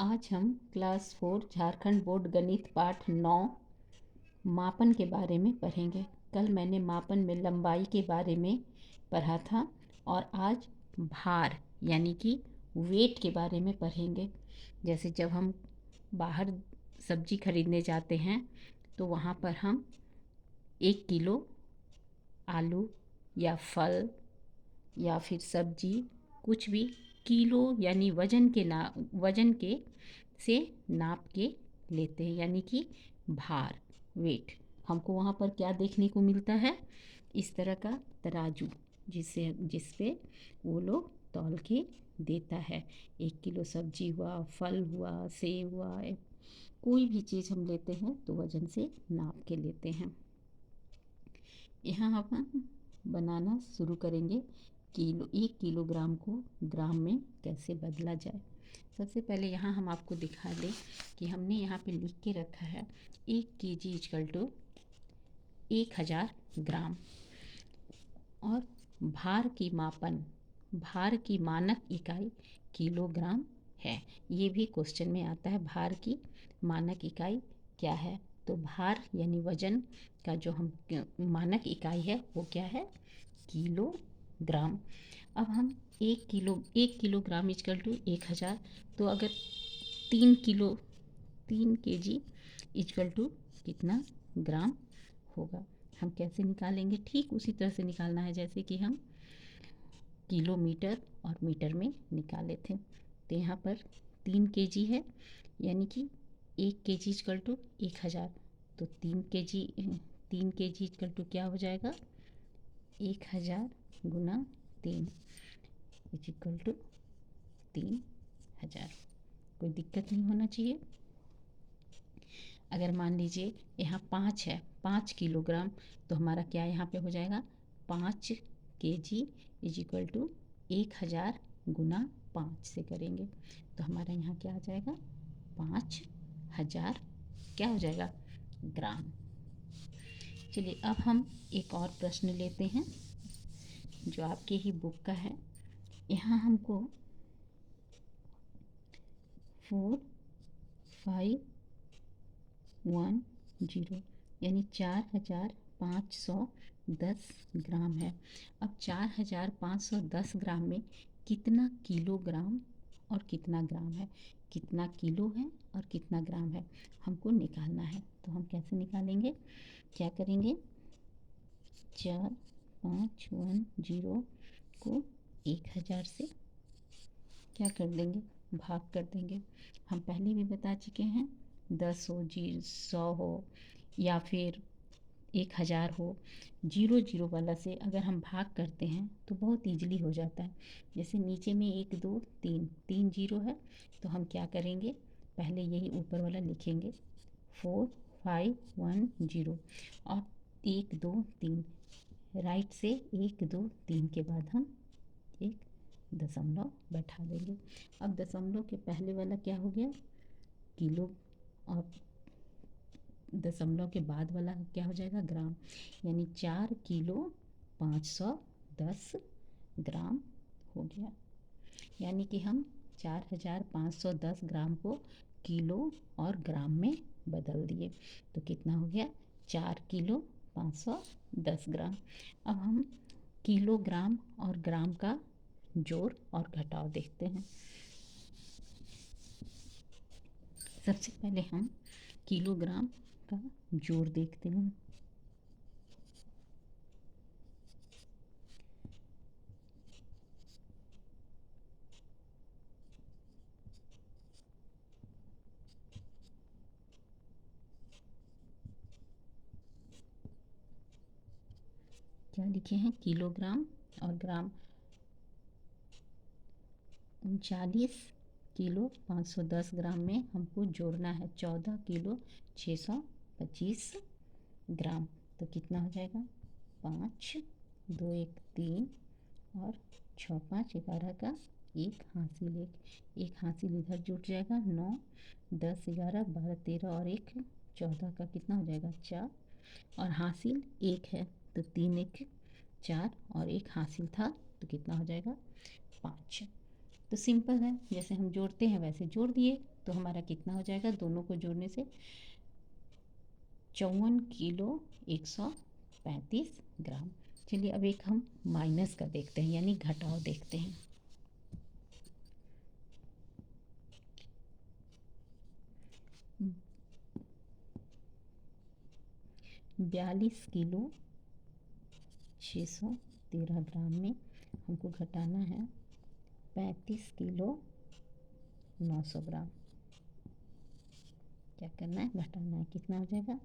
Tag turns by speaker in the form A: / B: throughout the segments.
A: आज हम class 4 Jharkhand board गणित पाठ 9 मापन के बारे में पढ़ेंगे। कल मैंने मापन में लंबाई के बारे में पढ़ा था और आज भार यानी कि वेट के बारे में पढ़ेंगे। जैसे जब हम बाहर सब्जी खरीदने जाते हैं तो वहाँ पर हम 1 किलो आलू या फल या फिर सब्जी कुछ भी किलो यानी वजन के से नाप के लेते हैं, यानी कि भार वेट। हमको वहाँ पर क्या देखने को मिलता है, इस तरह का तराजू जिस पे वो लोग तौल के देता है। 1 किलो सब्जी हुआ, फल हुआ, सेब हुआ, कोई भी चीज़ हम लेते हैं तो वजन से नाप के लेते हैं। यहाँ हम बनाना शुरू करेंगे। 1 किलोग्राम को ग्राम में कैसे बदला जाए। सबसे पहले यहाँ हम आपको दिखा दें कि हमने यहाँ पे लिख के रखा है 1 kg इक्वल टू 1000 ग्राम। और भार की मानक इकाई किलोग्राम है। ये भी क्वेश्चन में आता है, भार की मानक इकाई क्या है। तो भार यानी वजन का जो हम मानक इकाई है वो क्या है, किलोग्राम। अब हम 1 किलोग्राम इक्वल टू 1000, तो अगर 3 kg इक्वल टू कितना ग्राम होगा, हम कैसे निकालेंगे। ठीक उसी तरह से निकालना है जैसे कि हम किलोमीटर और मीटर में निकाले थे। तो यहाँ पर 3 kg है, यानी कि 1 kg इक्वल टू 1000, तो 3 kg इक्वल टू क्या हो जाएगा, 1000 गुना 3 इक्वल टू 3000। कोई दिक्कत नहीं होना चाहिए। अगर मान लीजिए यहाँ 5 है, 5 किलोग्राम, तो हमारा क्या यहाँ पे हो जाएगा, 5 kg इज इक्वल टू 1000 गुना 5 से करेंगे तो हमारा यहाँ क्या आ जाएगा, 5000 क्या हो जाएगा, ग्राम। चलिए अब हम एक और प्रश्न लेते हैं जो आपके ही बुक का है। यहाँ हमको 4510 यानी 4510 ग्राम है। अब 4510 ग्राम में कितना किलोग्राम और कितना ग्राम है, कितना किलो है और कितना ग्राम है, हमको निकालना है। तो हम कैसे निकालेंगे, क्या करेंगे, 4510 को 1000 से क्या कर देंगे, भाग कर देंगे। हम पहले भी बता चुके हैं, 10 हो, 100 हो या फिर 1000 हो, 0 वाला से अगर हम भाग करते हैं तो बहुत ईजिली हो जाता है। जैसे नीचे में 1 2 3 जीरो है, तो हम क्या करेंगे, पहले यही ऊपर वाला लिखेंगे 4510 और 1 2 3, राइट से 1 2 3 के बाद हम एक दशमलव बैठा देंगे। अब दशमलव के पहले वाला क्या हो गया, किलो, और दशमलव के बाद वाला क्या हो जाएगा, ग्राम, यानी 4 किलो 510 ग्राम हो गया। यानी कि हम 4510 ग्राम को किलो और ग्राम में बदल दिए, तो कितना हो गया, 4 किलो 510 ग्राम। अब हम किलोग्राम और ग्राम का जोड़ और घटाव देखते हैं। सबसे पहले हम किलोग्राम का जोड़ देखते हैं। क्या लिखे हैं, किलोग्राम और ग्राम। 39 किलो 510 ग्राम में हमको जोड़ना है 14 किलो 625 ग्राम, तो कितना हो जाएगा, 5 2 1 3 और 6 5 11 का एक हासिल इधर जुट जाएगा, 9 10 11 12 13 और 1 14 का कितना हो जाएगा, 4, और हासिल 1 है तो 3 1 4 और 1 हासिल था तो कितना हो जाएगा, 5। तो सिंपल है, जैसे हम जोड़ते हैं वैसे जोड़ दिए, तो हमारा कितना हो जाएगा दोनों को जोड़ने से 54 किलो 135 ग्राम। चलिए अब एक हम माइनस का देखते हैं, यानी घटाव देखते हैं। 42 किलो 613 ग्राम में हमको घटाना है 35 किलो 900 ग्राम। क्या करना है, घटाना है। कितना हो जाएगा,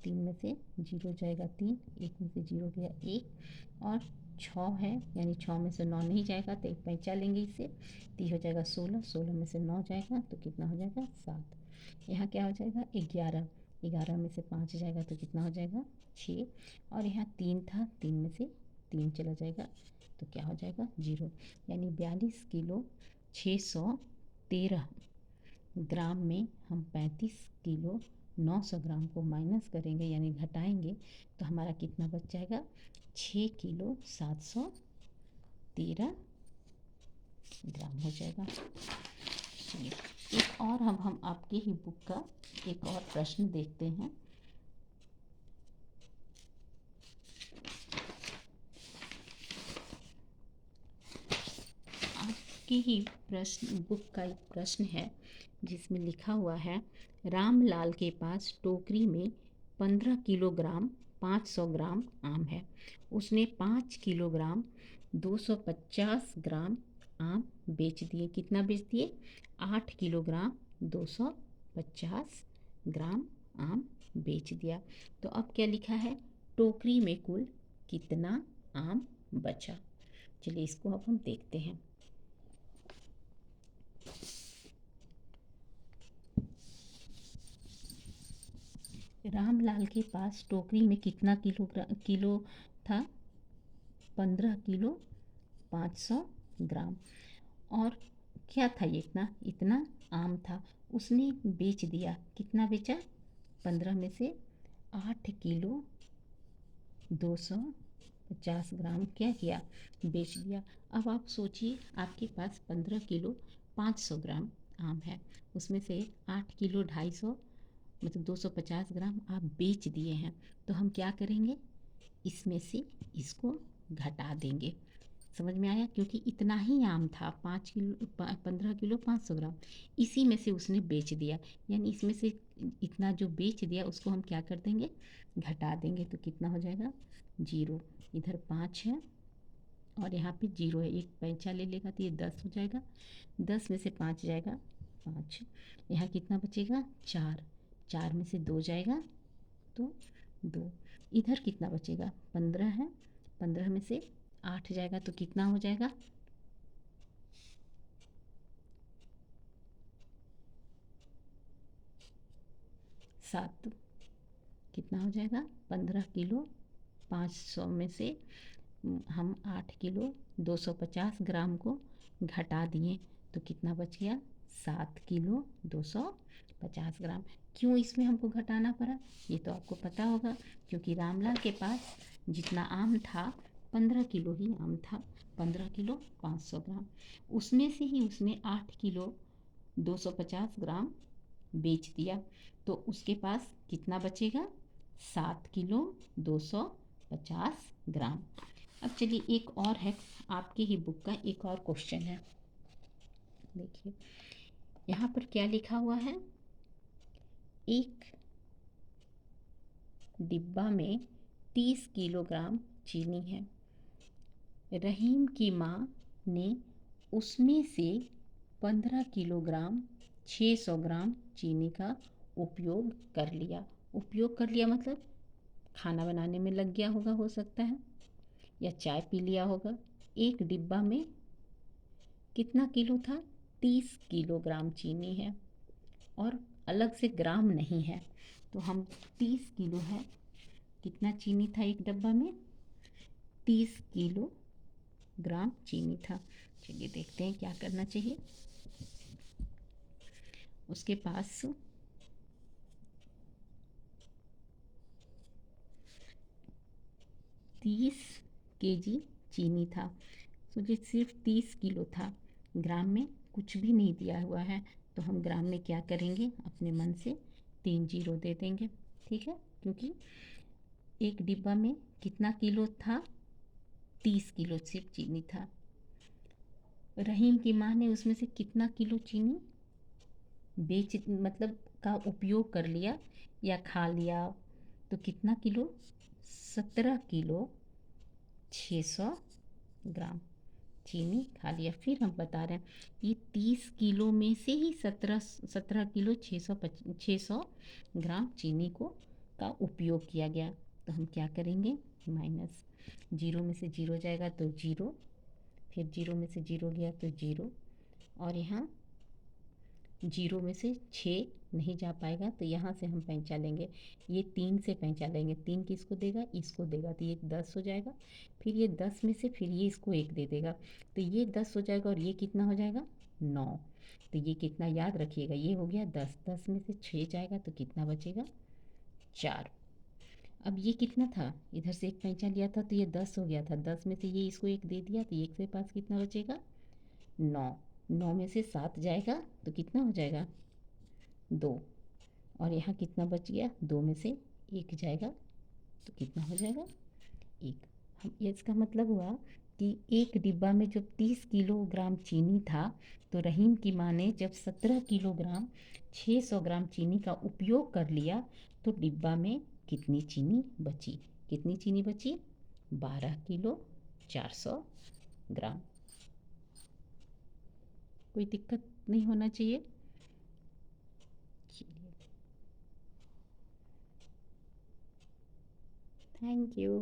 A: 3 में से 0 जाएगा 3, 1 में से 0 गया 1, और 6 है, यानी 6 में से 9 नहीं जाएगा तो एक पैंचा लेंगे इससे, तो ये हो जाएगा 16, 16 में से 9 जाएगा तो कितना हो जाएगा 7। यहाँ क्या हो जाएगा 11, 11 में से 5 जाएगा तो कितना हो जाएगा 6, और यहाँ 3 था, 3 में से 3 चला जाएगा तो क्या हो जाएगा 0। यानी 42 किलो 613 ग्राम में हम 35 किलो 900 ग्राम को माइनस करेंगे, यानी घटाएंगे, तो हमारा कितना बच जाएगा 6 किलो 713 ग्राम हो जाएगा। चलिए एक और हम आपके ही बुक का एक और प्रश्न देखते हैं। आपकी ही प्रश्न बुक का एक प्रश्न है जिसमें लिखा हुआ है, रामलाल के पास टोकरी में 15 किलोग्राम 500 ग्राम आम है। उसने 5 किलोग्राम 250 ग्राम आम बेच दिए। कितना बेच दिए, 8 किलोग्राम 250 ग्राम आम बेच दिया। तो अब क्या लिखा है, टोकरी में कुल कितना आम बचा। चलिए इसको अब हम देखते हैं। रामलाल के पास टोकरी में कितना किलो था, 15 किलो 500 ग्राम, और क्या था ये इतना इतना आम था। उसने बेच दिया, कितना बेचा, 15 में से 8 किलो 250 ग्राम क्या किया, बेच दिया। अब आप सोचिए आपके पास 15 किलो 500 ग्राम आम है, उसमें से 8 किलो 250 मतलब 250 ग्राम आप बेच दिए हैं। तो हम क्या करेंगे, इसमें से इसको घटा देंगे। समझ में आया, क्योंकि इतना ही आम था 15 किलो 500 ग्राम, इसी में से उसने बेच दिया, यानी इसमें से इतना जो बेच दिया उसको हम क्या कर देंगे, घटा देंगे। तो कितना हो जाएगा 0, इधर 5 है और यहाँ पे 0 है, एक पैंचा ले लेगा तो ये 10 हो जाएगा, 10 में से 5 जाएगा 5, यहाँ कितना बचेगा 4, 4 में से 2 जाएगा तो 2, इधर कितना बचेगा 15 है, 15 में से 8 जाएगा तो कितना हो जाएगा 7, कितना हो जाएगा 15 किलो 500 में से हम 8 किलो 250 ग्राम को घटा दिए तो कितना बच गया 7 किलो 250 ग्राम। क्यों इसमें हमको घटाना पड़ा, ये तो आपको पता होगा, क्योंकि रामलाल के पास जितना आम था 15 किलो ही आम था, 15 किलो 500 ग्राम, उसमें से ही उसने 8 किलो 250 ग्राम बेच दिया, तो उसके पास कितना बचेगा 7 किलो 250 ग्राम। अब चलिए एक और है, आपकी ही बुक का एक और क्वेश्चन है। देखिए यहाँ पर क्या लिखा हुआ है, एक डिब्बा में 30 किलोग्राम चीनी है। रहीम की माँ ने उसमें से 15 किलोग्राम 600 ग्राम चीनी का उपयोग कर लिया। उपयोग कर लिया मतलब खाना बनाने में लग गया होगा, हो सकता है, या चाय पी लिया होगा। एक डिब्बा में कितना किलो था, 30 किलोग्राम चीनी है और अलग से ग्राम नहीं है, तो हम 30 किलो है, कितना चीनी था एक डब्बा में, 30 किलो ग्राम चीनी था। चलिए देखते हैं क्या करना चाहिए। उसके पास 30 केजी चीनी था, सोचिए सिर्फ 30 किलो था, ग्राम में कुछ भी नहीं दिया हुआ है, तो हम ग्राम में क्या करेंगे, अपने मन से 3 जीरो दे देंगे। ठीक है, क्योंकि एक डिब्बा में कितना किलो था, 30 किलो सिर्फ चीनी था। रहीम की माँ ने उसमें से कितना किलो चीनी बेच मतलब का उपयोग कर लिया या खा लिया, तो कितना किलो, 17 किलो 600 ग्राम चीनी खा लिया। फिर हम बता रहे हैं ये 30 किलो में से ही 17 किलो 600 ग्राम चीनी को का उपयोग किया गया। तो हम क्या करेंगे, माइनस, जीरो में से जीरो जाएगा तो जीरो, फिर जीरो में से जीरो गया तो जीरो, और यहाँ जीरो में से 6 नहीं जा पाएगा तो यहाँ से हम पैंचा लेंगे, ये 3 से पैंचा लेंगे, 3 किसको देगा, इसको देगा, तो ये 10 हो जाएगा। फिर ये 10 में से फिर ये इसको 1 दे देगा, तो ये 10 हो जाएगा, और ये कितना हो जाएगा, 9। तो ये कितना याद रखिएगा, ये हो गया 10, 10 में से 6 जाएगा तो कितना बचेगा, 4। अब ये कितना था, इधर से एक पैंचा लिया था तो ये 10 हो गया था, 10 में से ये इसको 1 दे दिया तो 1 के पास कितना बचेगा, 9। 9 में से 7 जाएगा तो कितना हो जाएगा, 2, और यहाँ कितना बच गया, 2 में से 1 जाएगा तो कितना हो जाएगा, 1। हम ये इसका मतलब हुआ कि एक डिब्बा में जब 30 किलोग्राम चीनी था, तो रहीम की माँ ने जब 17 किलोग्राम 600 ग्राम चीनी का उपयोग कर लिया, तो डिब्बा में कितनी चीनी बची, कितनी चीनी बची, 12 किलो 400 ग्राम। कोई दिक्कत नहीं होना चाहिए। Thank you.